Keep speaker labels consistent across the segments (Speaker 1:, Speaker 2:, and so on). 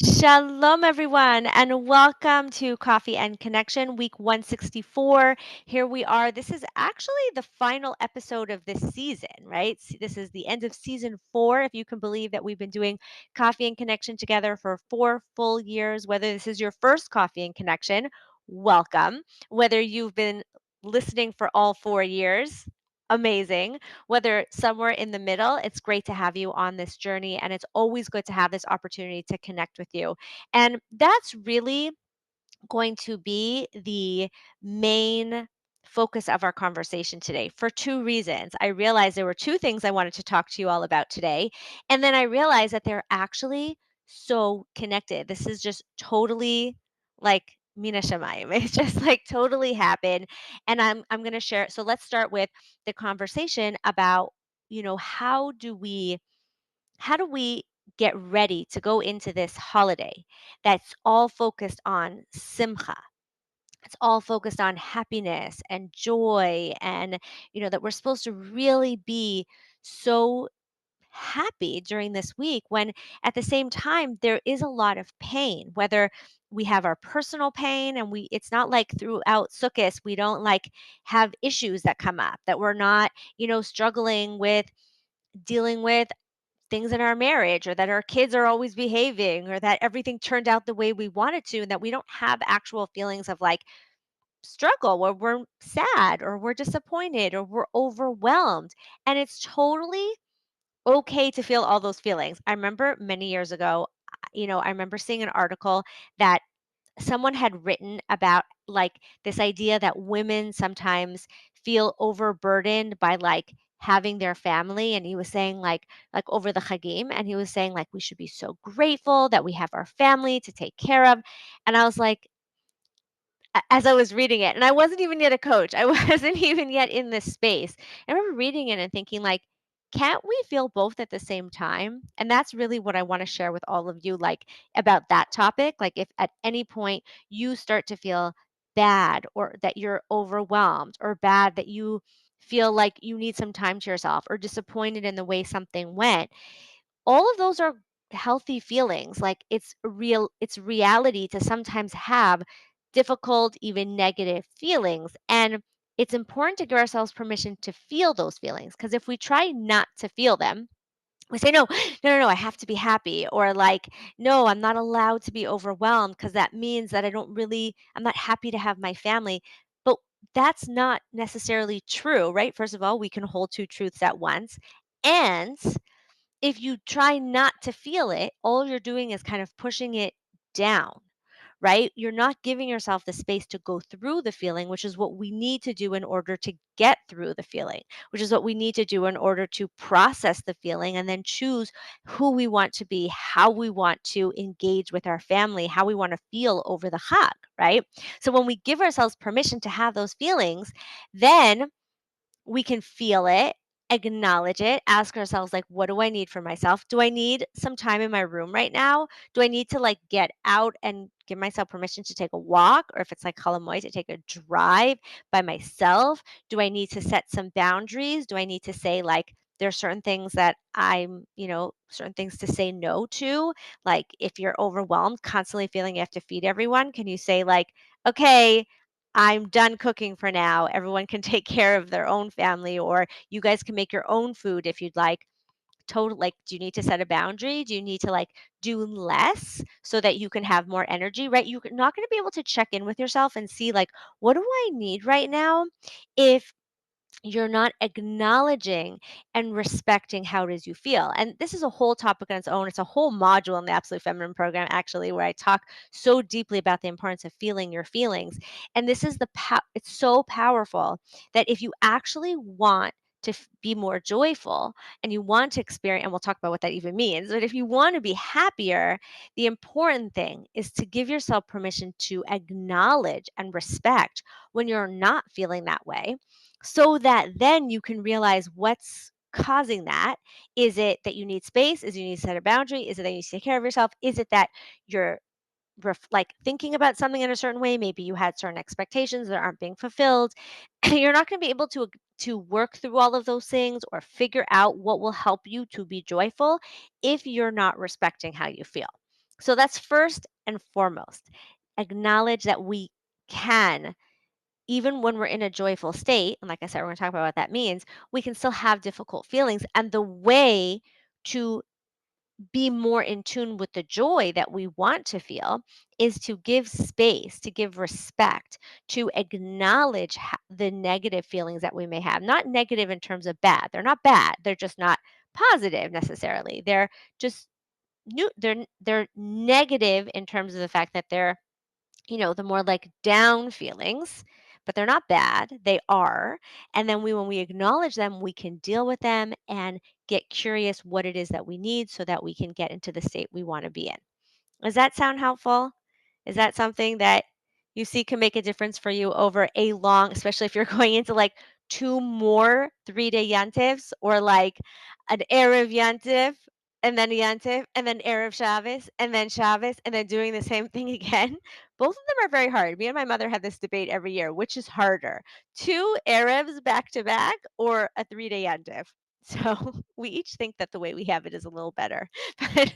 Speaker 1: Shalom, everyone, and welcome to Coffee and Connection, week 164. Here we are. This is actually the final episode of this season, right? This is the end of season 4, if you can believe that we've been doing Coffee and Connection together for 4 full years. Whether this is your first Coffee and Connection, welcome. Whether you've been listening for all 4 years, amazing. Whether somewhere in the middle, it's great to have you on this journey. And it's always good to have this opportunity to connect with you. And that's really going to be the main focus of our conversation today for two reasons. I realized there were two things I wanted to talk to you all about today. And then I realized that they're actually so connected. This is just totally like Mina Shamayim. It's just like totally happened. And I'm gonna share. So let's start with the conversation about, how do we get ready to go into this holiday that's all focused on simcha. It's all focused on happiness and joy, and that we're supposed to really be so happy during this week, when at the same time there is a lot of pain, whether we have our personal pain, and it's not like throughout Sukkot we don't like have issues that come up, that we're not struggling with dealing with things in our marriage, or that our kids are always behaving, or that everything turned out the way we wanted to, and that we don't have actual feelings of like struggle, or we're sad, or we're disappointed, or we're overwhelmed. And it's totally okay to feel all those feelings. I remember many years ago, I remember seeing an article that someone had written about like this idea that women sometimes feel overburdened by like having their family, and he was saying like over the chagim, and he was saying like we should be so grateful that we have our family to take care of. And I was like, as I was reading it, and I wasn't even yet a coach. I wasn't even yet in this space. I remember reading it and thinking like, can't we feel both at the same time? And that's really what I want to share with all of you, like about that topic. Like if at any point you start to feel bad, or that you're overwhelmed, or bad that you feel like you need some time to yourself, or disappointed in the way something went, all of those are healthy feelings. Like it's reality to sometimes have difficult, even negative feelings. And it's important to give ourselves permission to feel those feelings, because if we try not to feel them, we say, no, no, no, no, I have to be happy. Or like, no, I'm not allowed to be overwhelmed, because that means that I'm not happy to have my family. But that's not necessarily true, right? First of all, we can hold two truths at once. And if you try not to feel it, all you're doing is kind of pushing it down, right? You're not giving yourself the space to go through the feeling, which is what we need to do in order to get through the feeling, which is what we need to do in order to process the feeling and then choose who we want to be, how we want to engage with our family, how we want to feel over the Chag, right? So when we give ourselves permission to have those feelings, then we can feel it, acknowledge it, ask ourselves, like, what do I need for myself? Do I need some time in my room right now? Do I need to like get out and give myself permission to take a walk? Or if it's like Halamoy, to take a drive by myself? Do I need to set some boundaries? Do I need to say, like, there's certain things that certain things to say no to? Like, if you're overwhelmed, constantly feeling you have to feed everyone, can you say, like, okay, I'm done cooking for now. Everyone can take care of their own family, or you guys can make your own food if you'd like. Total, like, do you need to set a boundary? Do you need to like do less so that you can have more energy, right? You're not going to be able to check in with yourself and see, like, what do I need right now, if you're not acknowledging and respecting how it is you feel. And this is a whole topic on its own. It's a whole module in the Absolute Feminine program, actually, where I talk so deeply about the importance of feeling your feelings. And this is it's so powerful that if you actually want to be more joyful, and you want to experience, and we'll talk about what that even means, but if you want to be happier, the important thing is to give yourself permission to acknowledge and respect when you're not feeling that way, so that then you can realize what's causing that. Is it that you need space? Is it you need to set a boundary? Is it that you need to take care of yourself? Is it that you're like thinking about something in a certain way? Maybe you had certain expectations that aren't being fulfilled. You're not going to be able to work through all of those things or figure out what will help you to be joyful if you're not respecting how you feel. So that's first and foremost. Acknowledge that we can, even when we're in a joyful state, and like I said, we're going to talk about what that means, we can still have difficult feelings. And the way to be more in tune with the joy that we want to feel is to give space, to give respect, to acknowledge the negative feelings that we may have. Not negative in terms of bad. They're not bad. They're just not positive necessarily. They're just they're negative in terms of the fact that they're, the more like down feelings, but they're not bad. They are. And then when we acknowledge them, we can deal with them and get curious what it is that we need so that we can get into the state we want to be in. Does that sound helpful? Is that something that you see can make a difference for you over a long, especially if you're going into like two more 3-day yantivs, or like an Erev yantiv and then a yantiv and then Erev Shabbos and then doing the same thing again? Both of them are very hard. Me and my mother have this debate every year. Which is harder, two Erevs back to back or a 3-day yantiv? So we each think that the way we have it is a little better, but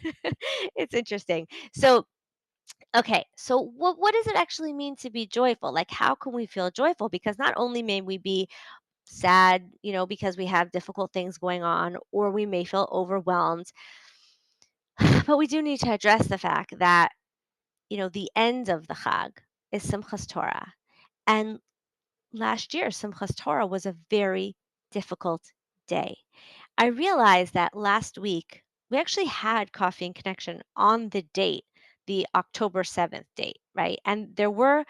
Speaker 1: it's interesting. So, okay, so what does it actually mean to be joyful? Like, how can we feel joyful? Because not only may we be sad, because we have difficult things going on, or we may feel overwhelmed, but we do need to address the fact that, the end of the Chag is Simchas Torah. And last year, Simchas Torah was a very difficult day. I realized that last week we actually had Coffee and Connection on the date, the October 7th date, right? And there were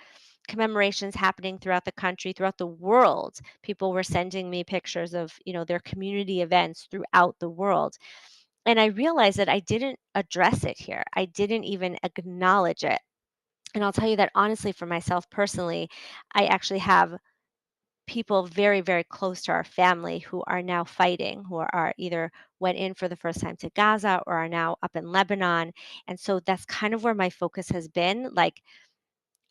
Speaker 1: commemorations happening throughout the country, throughout the world. People were sending me pictures of, their community events throughout the world. And I realized that I didn't address it here. I didn't even acknowledge it. And I'll tell you that honestly, for myself personally, I actually have people very, very close to our family who are now fighting, who are either went in for the first time to Gaza or are now up in Lebanon. And so that's kind of where my focus has been. Like,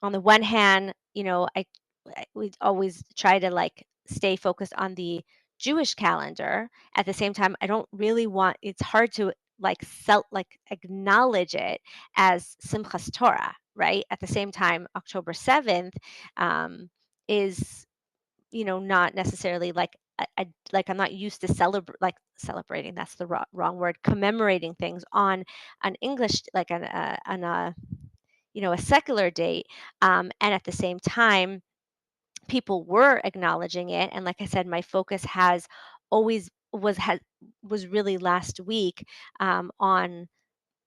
Speaker 1: on the one hand, we always try to like stay focused on the Jewish calendar. At the same time, I don't really want, it's hard to like acknowledge it as Simchas Torah, right? At the same time, October 7th is, not necessarily like like I'm not used to celebrating. That's the wrong word. Commemorating things on an English, like on a a secular date, and at the same time, people were acknowledging it. And like I said, my focus has always was really last week, on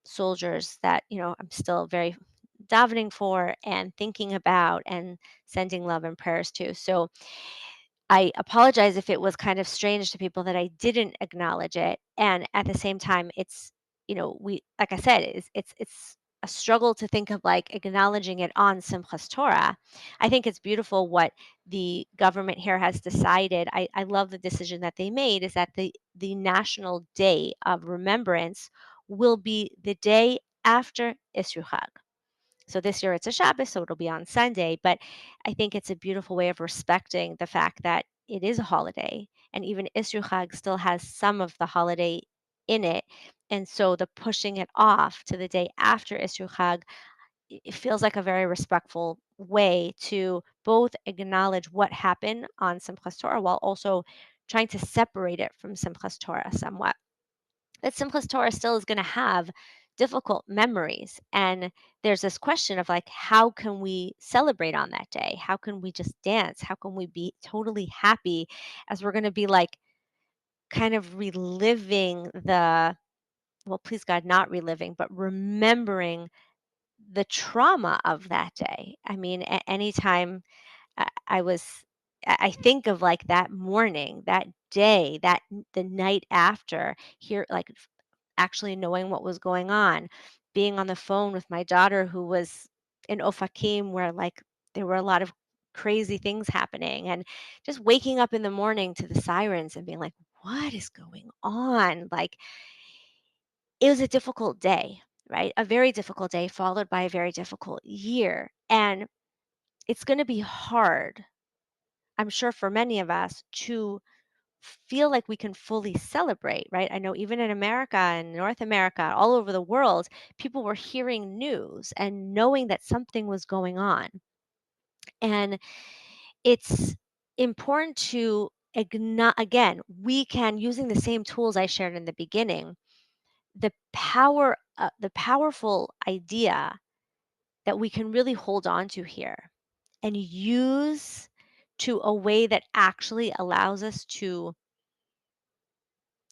Speaker 1: soldiers that I'm still very davening for and thinking about and sending love and prayers to. So I apologize if it was kind of strange to people that I didn't acknowledge it. And at the same time, it's, we, like I said, it's a struggle to think of like acknowledging it on Simchas Torah. I think it's beautiful what the government here has decided. I love the decision that they made, is that the national day of remembrance will be the day after Isru Chag. So this year it's a Shabbos, so it'll be on Sunday. But I think it's a beautiful way of respecting the fact that it is a holiday, and even Isru Chag still has some of the holiday in it. And so the pushing it off to the day after Isru Chag, it feels like a very respectful way to both acknowledge what happened on Simchas Torah while also trying to separate it from Simchas Torah somewhat. That Simchas Torah still is going to have difficult memories. And there's this question of like, how can we celebrate on that day? How can we just dance? How can we be totally happy, as we're going to be like kind of reliving well, please God, not reliving, but remembering the trauma of that day. I mean, anytime I was, I think of like that morning, that day, the night after, here, like actually knowing what was going on, being on the phone with my daughter who was in Ofakim, where like there were a lot of crazy things happening, and just waking up in the morning to the sirens and being like, what is going on? Like, it was a difficult day, right? A very difficult day followed by a very difficult year. And it's going to be hard, I'm sure, for many of us to feel like we can fully celebrate, right? I know even in America and North America, all over the world, people were hearing news and knowing that something was going on. And it's important to again, we can, using the same tools I shared in the beginning, the powerful idea that we can really hold on to here and use to a way that actually allows us to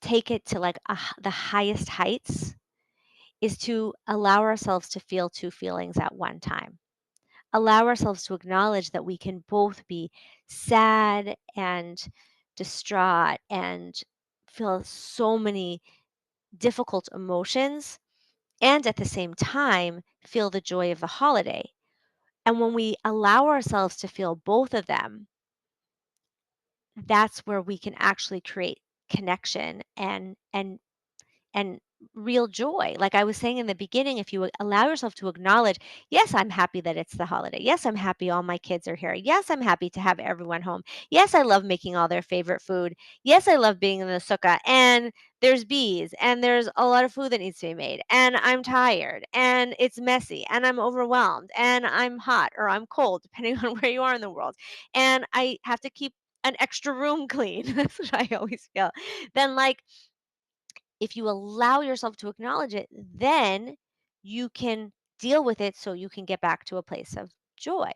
Speaker 1: take it to like the highest heights is to allow ourselves to feel two feelings at one time. Allow ourselves to acknowledge that we can both be sad and distraught and feel so many difficult emotions, and at the same time feel the joy of the holiday. And when we allow ourselves to feel both of them, that's where we can actually create connection and real joy. Like I was saying in the beginning, if you allow yourself to acknowledge, yes, I'm happy that it's the holiday. Yes, I'm happy all my kids are here. Yes, I'm happy to have everyone home. Yes, I love making all their favorite food. Yes, I love being in the sukkah and there's bees and there's a lot of food that needs to be made and I'm tired and it's messy and I'm overwhelmed and I'm hot or I'm cold, depending on where you are in the world. And I have to keep an extra room clean. That's what I always feel. Then like if you allow yourself to acknowledge it, then you can deal with it so you can get back to a place of joy.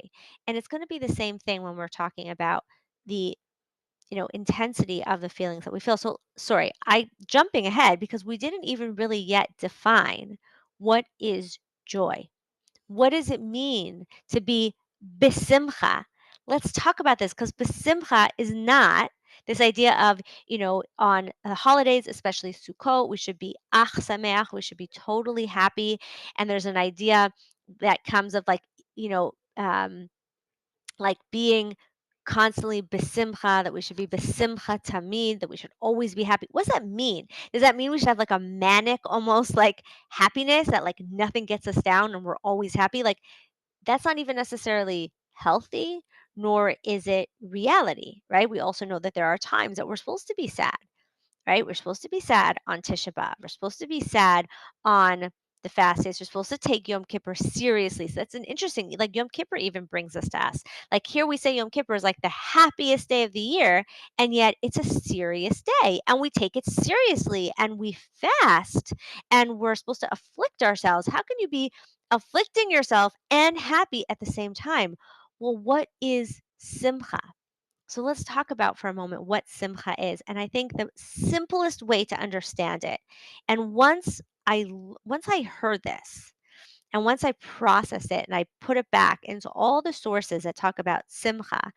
Speaker 1: And it's going to be the same thing when we're talking about the intensity of the feelings that we feel. So sorry, I jumping ahead because we didn't even really yet define what is joy. What does it mean to be besimcha? Let's talk about this because besimcha is not this idea of, on the holidays, especially Sukkot, we should be ach sameach, we should be totally happy. And there's an idea that comes of you know, um, like being constantly besimcha, that we should be besimcha tamid, that we should always be happy. What does that mean? Does that mean we should have like a manic almost like happiness that like nothing gets us down and we're always happy? Like that's not even necessarily healthy, nor is it reality, right? We also know that there are times that we're supposed to be sad, right? We're supposed to be sad on Tisha B'Av. We're supposed to be sad on the fast days. We're supposed to take Yom Kippur seriously. So that's an interesting, like Yom Kippur even brings us to us. Like here we say Yom Kippur is like the happiest day of the year, and yet it's a serious day, and we take it seriously, and we fast, and we're supposed to afflict ourselves. How can you be afflicting yourself and happy at the same time? Well, what is simcha? So let's talk about for a moment what simcha is. And I think the simplest way to understand it, and once I heard this, and once I processed it and I put it back into all the sources that talk about simcha,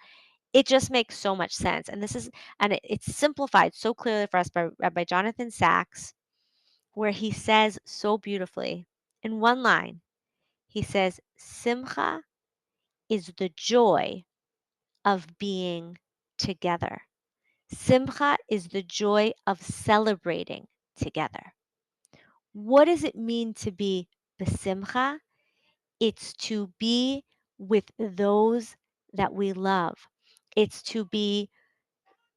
Speaker 1: it just makes so much sense. It's simplified so clearly for us by Rabbi Jonathan Sachs, where he says so beautifully in one line, he says, simcha is the joy of being together. Simcha is the joy of celebrating together. What does it mean to be besimcha? It's to be with those that we love. It's to be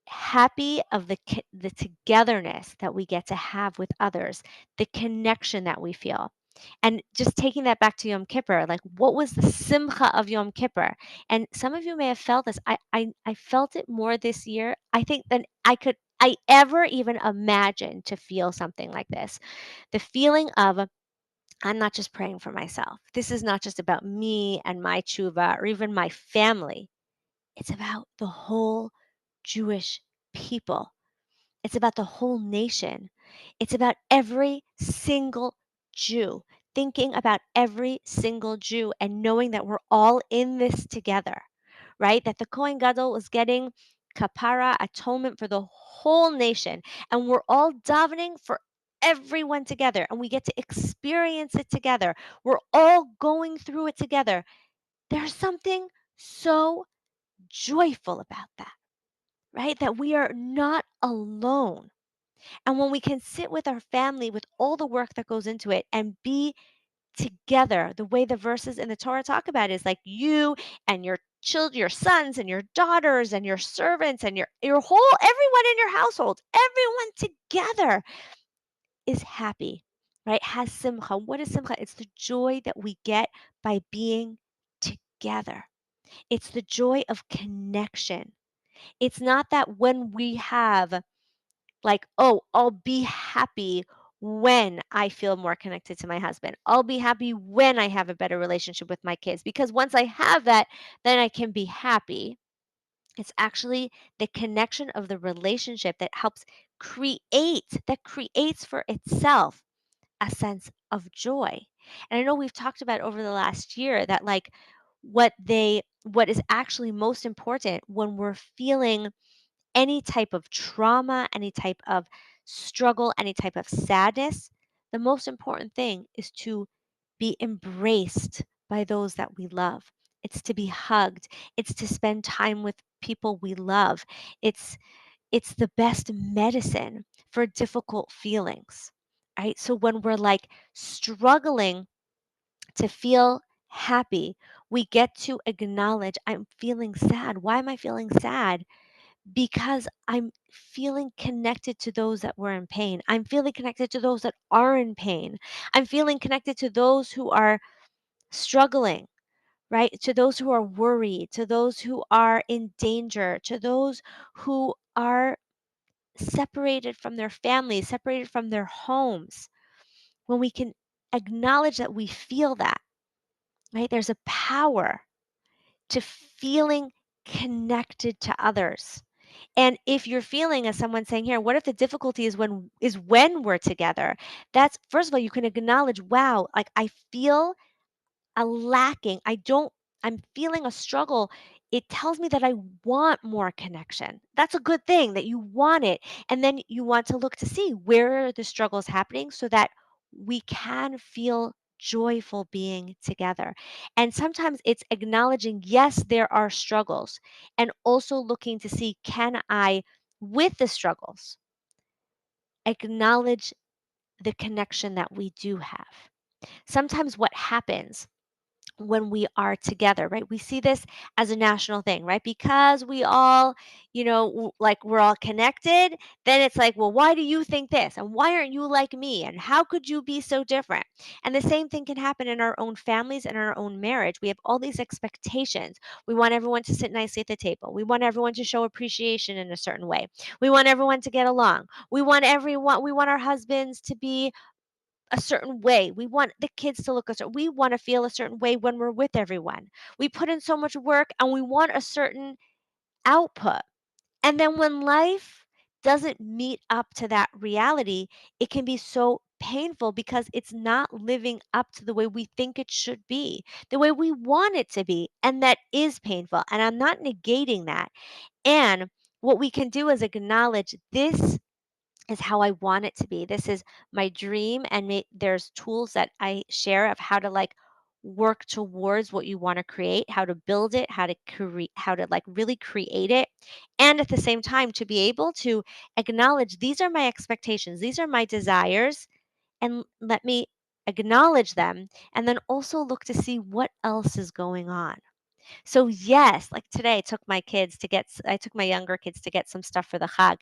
Speaker 1: happy of the togetherness that we get to have with others, the connection that we feel. And just taking that back to Yom Kippur, like what was the simcha of Yom Kippur? And some of you may have felt this. I felt it more this year, I think, than I ever even imagine to feel something like this. The feeling of I'm not just praying for myself. This is not just about me and my tshuva or even my family. It's about the whole Jewish people. It's about the whole nation. It's about every single Jew, thinking about every single Jew and knowing that we're all in this together, right? That the Kohen Gadol was getting kapara, atonement for the whole nation. And we're all davening for everyone together and we get to experience it together. We're all going through it together. There's something so joyful about that, right? That we are not alone. And when we can sit with our family with all the work that goes into it and be together, the way the verses in the Torah talk about it is like you and your your sons and your daughters and your servants and your whole everyone in your household, everyone together is happy, right? Has simcha. What is simcha? It's the joy that we get by being together. It's the joy of connection. It's not that when we have, like, oh, I'll be happy when I feel more connected to my husband. I'll be happy when I have a better relationship with my kids because once I have that, then I can be happy. It's actually the connection of the relationship that helps that creates for itself a sense of joy. And I know we've talked about over the last year that like what is actually most important when we're feeling any type of trauma, any type of struggle, any type of sadness, the most important thing is to be embraced by those that we love. It's to be hugged. It's to spend time with people we love. It's it's the best medicine for difficult feelings. Right? So when we're like struggling to feel happy, we get to acknowledge I'm feeling sad. Why am I feeling sad? Because I'm feeling connected to those that were in pain. I'm feeling connected to those that are in pain. I'm feeling connected to those who are struggling, right? To those who are worried, to those who are in danger, to those who are separated from their families, separated from their homes. When we can acknowledge that we feel that, right? There's a power to feeling connected to others. And if you're feeling as someone saying here, what if the difficulty is when we're together? That's first of all, you can acknowledge, wow, like I feel a lacking. I'm feeling a struggle. It tells me that I want more connection. That's a good thing that you want it. And then you want to look to see where are the struggles happening so that we can feel joyful being together. And sometimes it's acknowledging, yes, there are struggles, and also looking to see, can I, with the struggles, acknowledge the connection that we do have? Sometimes what happens when we are together, right? We see this as a national thing, right? Because we all, like we're all connected, then it's like, well, why do you think this? And why aren't you like me? And how could you be so different? And the same thing can happen in our own families and our own marriage. We have all these expectations. We want everyone to sit nicely at the table. We want everyone to show appreciation in a certain way. We want everyone to get along. We want our husbands to be a certain way. We want the kids to look a certain we want to feel a certain way when we're with everyone. We put in so much work and we want a certain output. And then when life doesn't meet up to that reality, it can be so painful because it's not living up to the way we think it should be, the way we want it to be. And that is painful. And I'm not negating that. And what we can do is acknowledge this is how I want it to be. This is my dream, and there's tools that I share of how to like work towards what you want to create, how to build it, how to like really create it, and at the same time to be able to acknowledge these are my expectations, these are my desires, and let me acknowledge them, and then also look to see what else is going on. So yes, like today I took my younger kids to get some stuff for the Chag,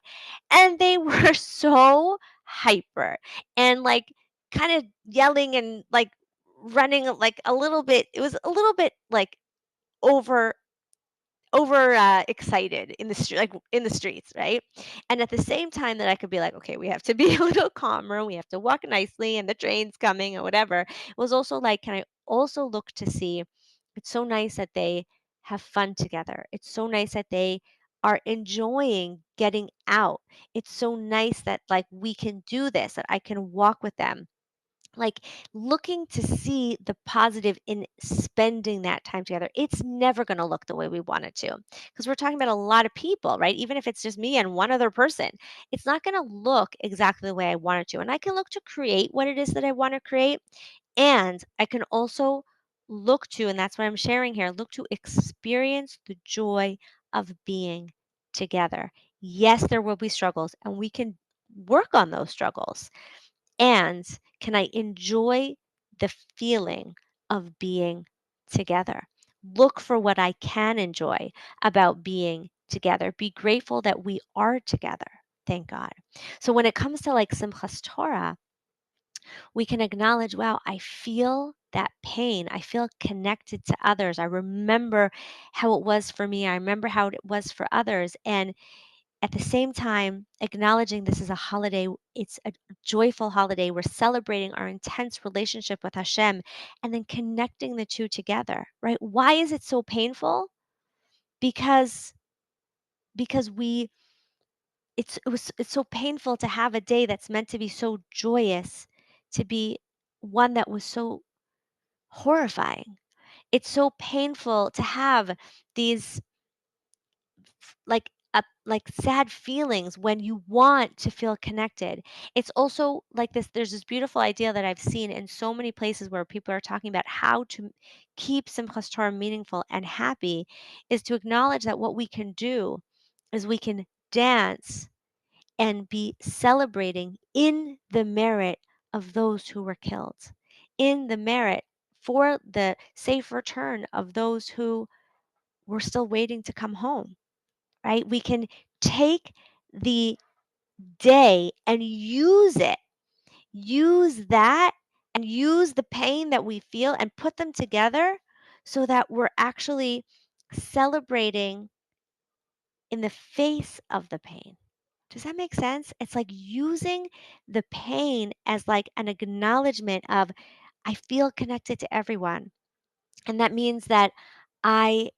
Speaker 1: and they were so hyper and like kind of yelling and like running like a little bit. It was a little bit like over excited in the like in the streets, right? And at the same time that I could be like, okay, we have to be a little calmer, we have to walk nicely, and the train's coming or whatever. It was also like, can I also look to see? It's so nice that they have fun together. It's so nice that they are enjoying getting out. It's so nice that like we can do this, that I can walk with them, like looking to see the positive in spending that time together. It's never going to look the way we want it to because we're talking about a lot of people, right? Even if it's just me and one other person, it's not going to look exactly the way I want it to. And I can look to create what it is that I want to create. And I can also look to, and that's what I'm sharing here, look to experience the joy of being together. Yes, there will be struggles, and we can work on those struggles. And can I enjoy the feeling of being together? Look for what I can enjoy about being together. Be grateful that we are together. Thank God. So when it comes to like Simchas Torah, we can acknowledge, wow, I feel that pain. I feel connected to others. I remember how it was for me. I remember how it was for others. And at the same time, acknowledging this is a holiday, it's a joyful holiday. We're celebrating our intense relationship with Hashem and then connecting the two together, right? Why is it so painful? Because because we it's so painful to have a day that's meant to be so joyous to be one that was so horrifying. It's so painful to have these like sad feelings when you want to feel connected. It's also like this there's this beautiful idea that I've seen in so many places where people are talking about how to keep Simchas Torah meaningful and happy is to acknowledge that what we can do is we can dance and be celebrating in the merit of those who were killed, in the merit for the safe return of those who were still waiting to come home, right? We can take the day and use it, use that and use the pain that we feel and put them together so that we're actually celebrating in the face of the pain. Does that make sense? It's like using the pain as like an acknowledgement of, I feel connected to everyone. And that means that I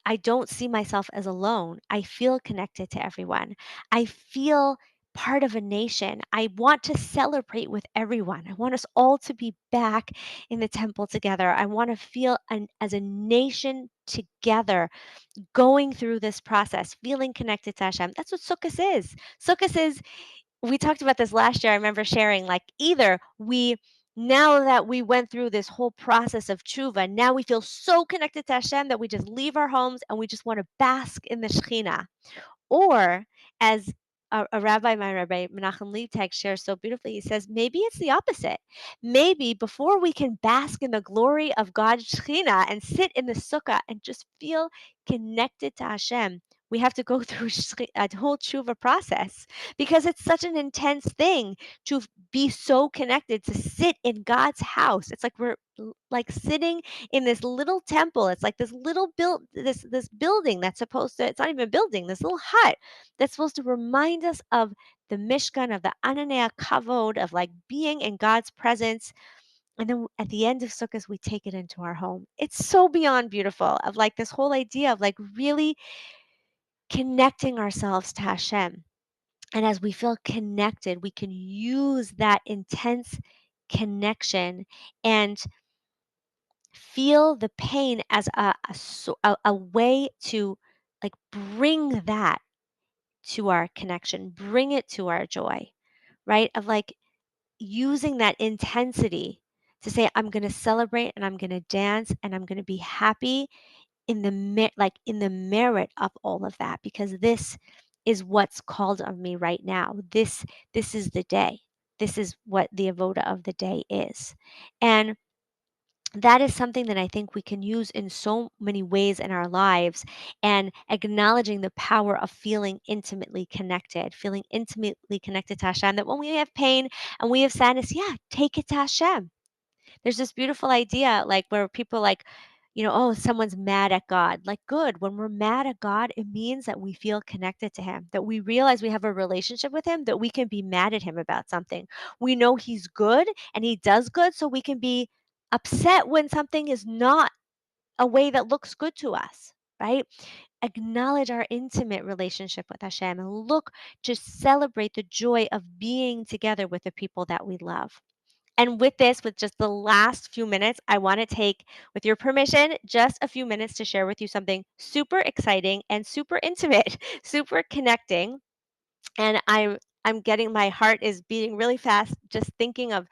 Speaker 1: I don't see myself as alone. I feel connected to everyone. I feel part of a nation. I want to celebrate with everyone. I want us all to be back in the temple together. I want to feel as a nation together going through this process, feeling connected to Hashem. That's what Sukkot is. Sukkot is, we talked about this last year. I remember sharing, like, either we, now that we went through this whole process of tshuva, now we feel so connected to Hashem that we just leave our homes and we just want to bask in the Shekhinah. Or, as a rabbi, my rabbi Menachem Leibtag, shares so beautifully, he says, maybe it's the opposite. Maybe before we can bask in the glory of God's Shekhinah and sit in the sukkah and just feel connected to Hashem, we have to go through a whole tshuva process because it's such an intense thing to be so connected, to sit in God's house. It's like we're like sitting in this little temple. It's like this little this building that's supposed to, it's not even a building, this little hut that's supposed to remind us of the Mishkan, of the Ananei Kavod, of like being in God's presence. And then at the end of Sukkot, we take it into our home. It's so beyond beautiful of like this whole idea of like really connecting ourselves to Hashem. And as we feel connected, we can use that intense connection and feel the pain as a way to like bring that to our connection, bring it to our joy, right? Of like using that intensity to say, I'm going to celebrate and I'm going to dance and I'm going to be happy in the like in the merit of all of that, because this is what's called of me right now. This is the day. This is what the avoda of the day is. And that is something that I think we can use in so many ways in our lives, and acknowledging the power of feeling intimately connected to Hashem, that when we have pain and we have sadness, yeah, take it to Hashem. There's this beautiful idea, like where people like, oh, someone's mad at God. Like, good. When we're mad at God, it means that we feel connected to Him, that we realize we have a relationship with Him, that we can be mad at Him about something. We know He's good and He does good, so we can be upset when something is not a way that looks good to us, right? Acknowledge our intimate relationship with Hashem and look to celebrate the joy of being together with the people that we love. And with this, with just the last few minutes, I want to take, with your permission, just a few minutes to share with you something super exciting and super intimate, super connecting. And I'm getting, my heart is beating really fast just thinking of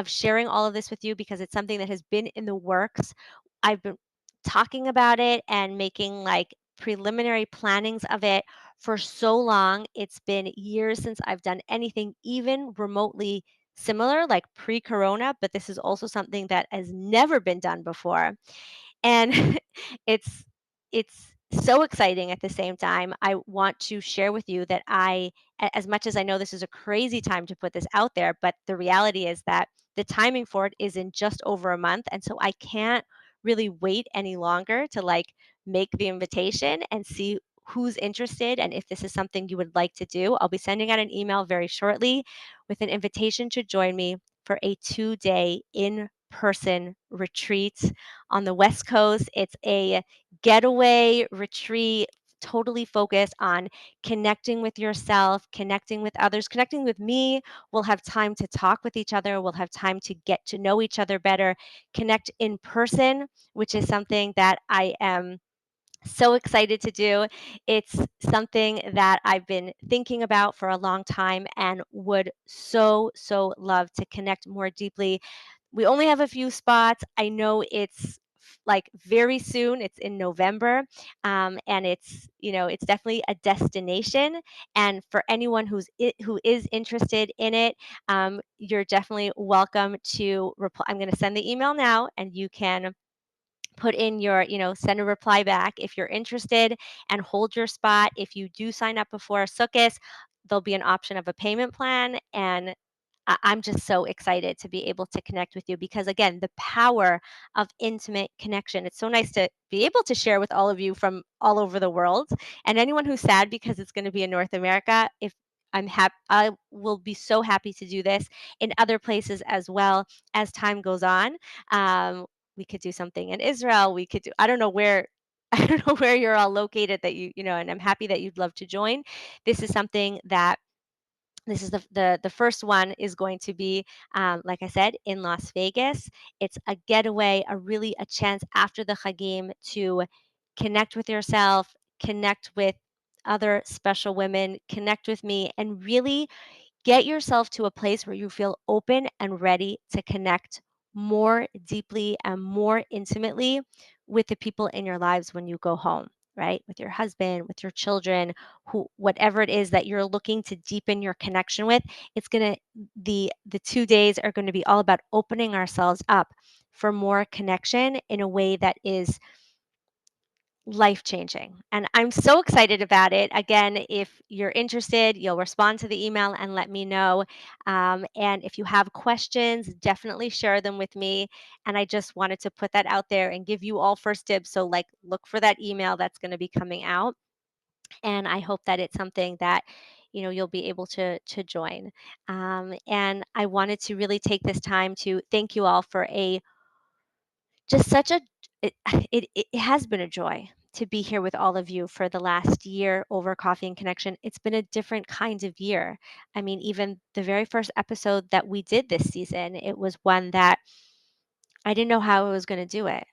Speaker 1: sharing all of this with you, because it's something that has been in the works. I've been talking about it and making like preliminary plannings of it for so long. It's been years since I've done anything even remotely similar, like pre-corona, but this is also something that has never been done before. And it's it's so exciting at the same time. I want to share with you that as much as I know this is a crazy time to put this out there, but the reality is that the timing for it is in just over a month, and so I can't really wait any longer to like make the invitation and see who's interested and if this is something you would like to do. I'll be sending out an email very shortly with an invitation to join me for a 2-day in-person retreat on the West Coast. It's a getaway retreat totally focused on connecting with yourself, connecting with others, connecting with me. We'll have time to talk with each other. We'll have time to get to know each other better, connect in person, which is something that I am so excited to do. It's something that I've been thinking about for a long time and would so love to connect more deeply. We only have a few spots. I know it's like very soon. It's in November, and it's definitely a destination. And for anyone who is interested in it, you're definitely welcome to reply. I'm going to send the email now, and you can put in send a reply back if you're interested and hold your spot. If you do sign up before Sukkot, there'll be an option of a payment plan. And I'm just so excited to be able to connect with you because, again, the power of intimate connection. It's so nice to be able to share with all of you from all over the world. And anyone who's sad because it's going to be in North America, if I'm happy, I will be so happy to do this in other places as well as time goes on. Um, we could do something in Israel. I don't know where, I don't know where you're all located and I'm happy that you'd love to join. This is something that this is the first one is going to be, like I said, in Las Vegas. It's a getaway, a chance after the Chagim to connect with yourself, connect with other special women, connect with me, and really get yourself to a place where you feel open and ready to connect more deeply and more intimately with the people in your lives when you go home, right? With your husband, with your children, whatever it is that you're looking to deepen your connection with, it's going to the 2 days are going to be all about opening ourselves up for more connection in a way that is life changing. And I'm so excited about it. Again, if you're interested, you'll respond to the email and let me know. And if you have questions, definitely share them with me. And I just wanted to put that out there and give you all first dibs. So, like, look for that email that's going to be coming out. And I hope that it's something that you'll be able to join. And I wanted to really take this time to thank you all for a just such a it it has been a joy to be here with all of you for the last year over Coffee and Connection. It's been a different kind of year. I mean, even the very first episode that we did this season, it was one that I didn't know how I was going to do it.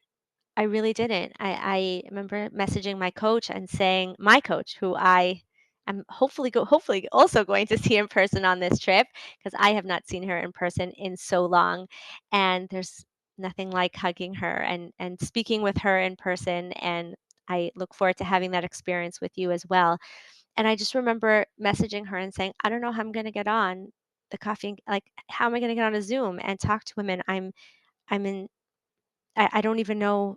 Speaker 1: I really didn't. I remember messaging my coach and saying, my coach, who I am hopefully also going to see in person on this trip, because I have not seen her in person in so long. And there's nothing like hugging her and speaking with her in person. And I look forward to having that experience with you as well. And I just remember messaging her and saying, I don't know how I'm going to get on the like, how am I going to get on a Zoom and talk to women? I'm in, I don't even know.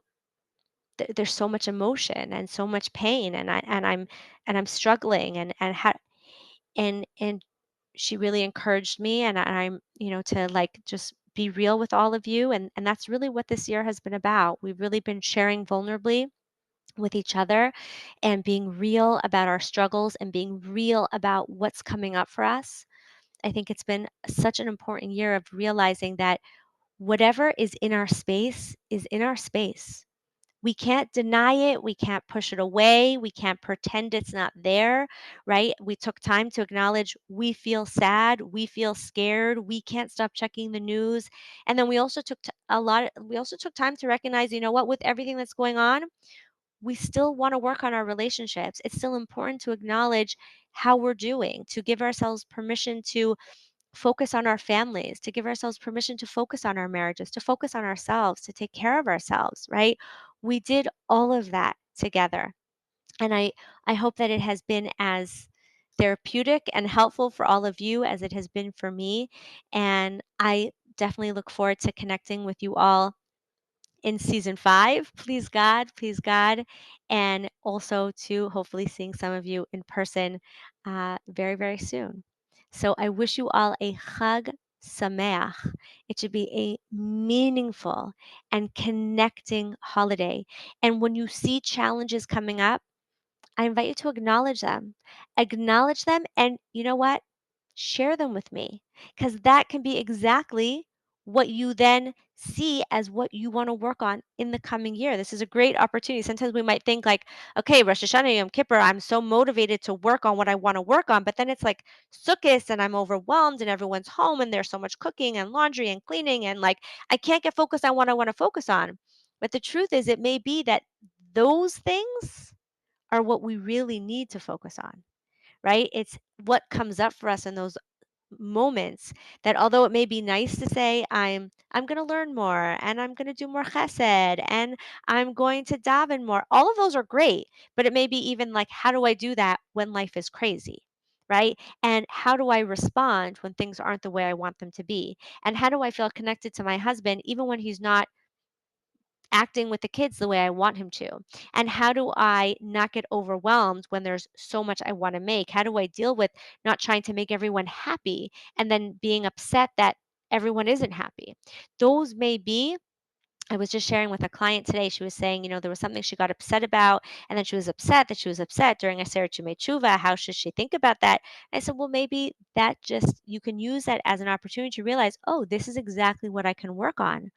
Speaker 1: There's so much emotion and so much pain, and I'm struggling, and she really encouraged me, and I'm to like just be real with all of you, and that's really what this year has been about. We've really been sharing vulnerably with each other and being real about our struggles and being real about what's coming up for us. I think it's been such an important year of realizing that whatever is in our space is in our space. We can't deny it. We can't push it away. We can't pretend it's not there, right? We took time to acknowledge we feel sad. We feel scared. We can't stop checking the news. And then we also we also took time to recognize, what, with everything that's going on, we still want to work on our relationships. It's still important to acknowledge how we're doing, to give ourselves permission to focus on our families, to give ourselves permission to focus on our marriages, to focus on ourselves, to take care of ourselves, right? We did all of that together. And I hope that it has been as therapeutic and helpful for all of you as it has been for me. And I definitely look forward to connecting with you all in season 5, please God, and also to hopefully seeing some of you in person very, very soon. So I wish you all a Chag Sameach. It should be a meaningful and connecting holiday. And when you see challenges coming up, I invite you to acknowledge them. Acknowledge them, and you know what? Share them with me, because that can be exactly what you then see as what you want to work on in the coming year. This is a great opportunity. Sometimes we might think like, okay, Rosh Hashanah, Yom Kippur, I'm so motivated to work on what I want to work on, but then it's like Sukkot and I'm overwhelmed and everyone's home and there's so much cooking and laundry and cleaning and like I can't get focused on what I want to focus on. But the truth is, it may be that those things are what we really need to focus on, right? It's what comes up for us in those moments that although it may be nice to say I'm going to learn more and I'm going to do more chesed and I'm going to daven more. All of those are great, but it may be even like how do I do that when life is crazy? Right? And how do I respond when things aren't the way I want them to be? And how do I feel connected to my husband even when he's not acting with the kids the way I want him to? And how do I not get overwhelmed when there's so much I want to make? How do I deal with not trying to make everyone happy and then being upset that everyone isn't happy? Those may be. I was just sharing with a client today. She was saying, there was something she got upset about, and then she was upset that she was upset during a Sarah Tshuva. How should she think about that? I said, well, maybe that just, you can use that as an opportunity to realize, oh, this is exactly what I can work on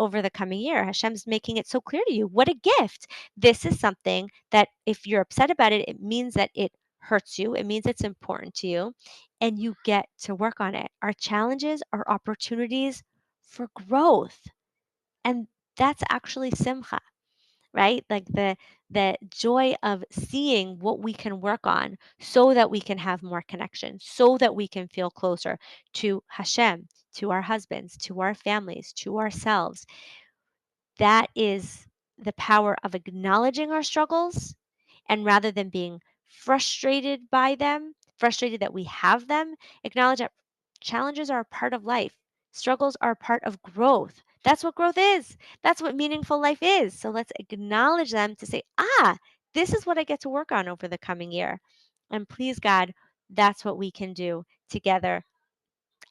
Speaker 1: over the coming year. Hashem's making it so clear to you. What a gift. This is something that if you're upset about it, it means that it hurts you. It means it's important to you and you get to work on it. Our challenges are opportunities for growth. And that's actually simcha, right? Like the joy of seeing what we can work on so that we can have more connection, so that we can feel closer to Hashem, to our husbands, to our families, to ourselves. That is the power of acknowledging our struggles, and rather than being frustrated by them, frustrated that we have them, acknowledge that challenges are a part of life. Struggles are a part of growth. That's what growth is. That's what meaningful life is. So let's acknowledge them to say, this is what I get to work on over the coming year. And please, God, that's what we can do together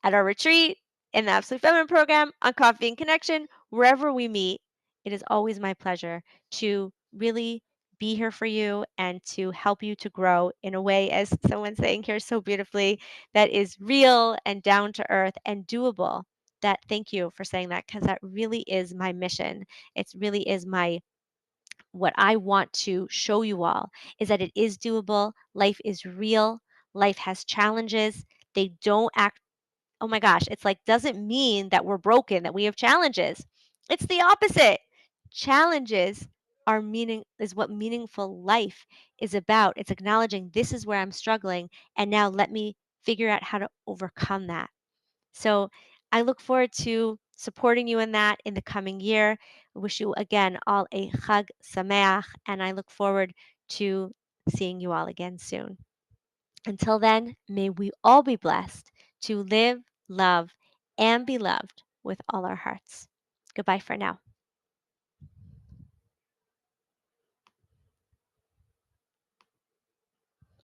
Speaker 1: at our retreat, in the Absolute Feminine program, on Coffee and Connection, wherever we meet. It is always my pleasure to really be here for you and to help you to grow in a way, as someone's saying here so beautifully, that is real and down to earth and doable. That thank you for saying that, because that really is my mission. It really is my what I want to show you all is that it is doable. Life is real. Life has challenges. They don't act, oh my gosh, it's like doesn't mean that we're broken, that we have challenges. It's the opposite. Challenges are meaning is what meaningful life is about. It's acknowledging this is where I'm struggling and now let me figure out how to overcome that. So I look forward to supporting you in that in the coming year. I wish you again all a Chag Sameach, and I look forward to seeing you all again soon. Until then, may we all be blessed to live, love, and be loved with all our hearts. Goodbye for now.